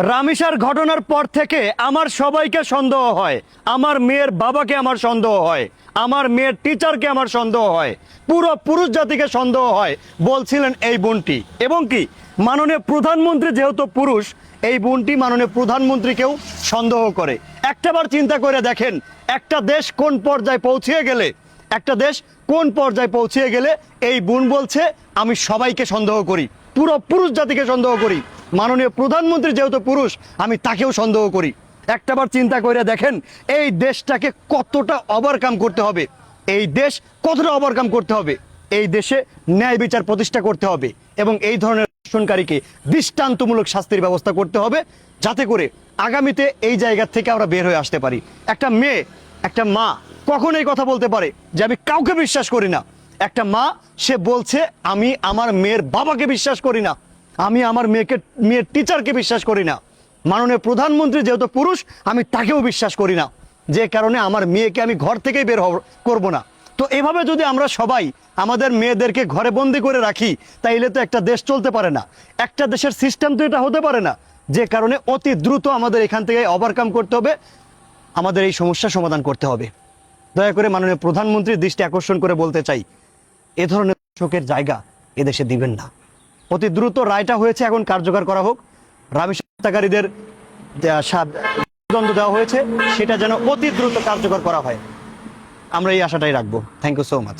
রামিসার ঘটনার পর থেকে আমার সবাইকে সন্দেহ হয়, আমার মেয়ের বাবাকে আমার সন্দেহ হয়, আমার মেয়ের টিচারকে আমার সন্দেহ হয়, পুরো পুরুষ জাতিকে সন্দেহ হয়, বলছিলেন এই বোনটি। এবং কি মাননীয় প্রধানমন্ত্রী যেহেতু পুরুষ, এই বোনটি মাননীয় প্রধানমন্ত্রীকেও সন্দেহ করে। একটাবার চিন্তা করে দেখেন, একটা দেশ কোন পর্যায়ে পৌঁছিয়ে গেলে, একটা দেশ কোন পর্যায়ে পৌঁছিয়ে গেলে এই বোন বলছে আমি সবাইকে সন্দেহ করি, পুরো পুরুষ জাতিকে সন্দেহ করি, মাননীয় প্রধানমন্ত্রী যেহেতু পুরুষ আমি তাকেও সন্দেহ করি। একটাবার চিন্তা করে দেখেন এই দেশটাকে কতটা ওভারকাম করতে হবে, এই দেশ কতটা ওভারকাম করতে হবে, এই দেশে ন্যায় বিচার প্রতিষ্ঠা করতে হবে এবং এই ধরনের ধর্ষণকারীকে দৃষ্টান্তমূলক শাস্তির ব্যবস্থা করতে হবে, যাতে করে আগামীতে এই জায়গা থেকে আমরা বের হয়ে আসতে পারি। একটা মেয়ে, একটা মা কখন এই কথা বলতে পারে যে আমি কাউকে বিশ্বাস করি না? একটা মা সে বলছে আমি আমার মেয়ের বাবাকে বিশ্বাস করি না, আমি আমার মেয়ের টিচারকে বিশ্বাস করি না, মাননীয় প্রধানমন্ত্রী যেহেতু পুরুষ আমি তাকেও বিশ্বাস করি না, যে কারণে আমার মেয়েকে আমি ঘর থেকেই বের করব না। তো এভাবে যদি আমরা সবাই আমাদের মেয়েদেরকে ঘরে বন্দি করে রাখি তাইলে তো একটা দেশ চলতে পারে না, একটা দেশের সিস্টেম তো এটা হতে পারে না। যে কারণে অতি দ্রুত আমাদের এখান থেকে ওভারকাম করতে হবে, আমাদের এই সমস্যার সমাধান করতে হবে। দয়া করে মাননীয় প্রধানমন্ত্রীর দৃষ্টি আকর্ষণ করে বলতে চাই, এ ধরনের শোকের জায়গা এদেশে দিবেন না। অতি দ্রুত রায়টা হয়েছে, এখন কার্যকর করা হোক। রামিসা হত্যাকারীদের দণ্ড দেওয়া হয়েছে সেটা যেন অতি দ্রুত কার্যকর করা হয়, আমরা এই আশাটাই রাখবো। Thank you so much.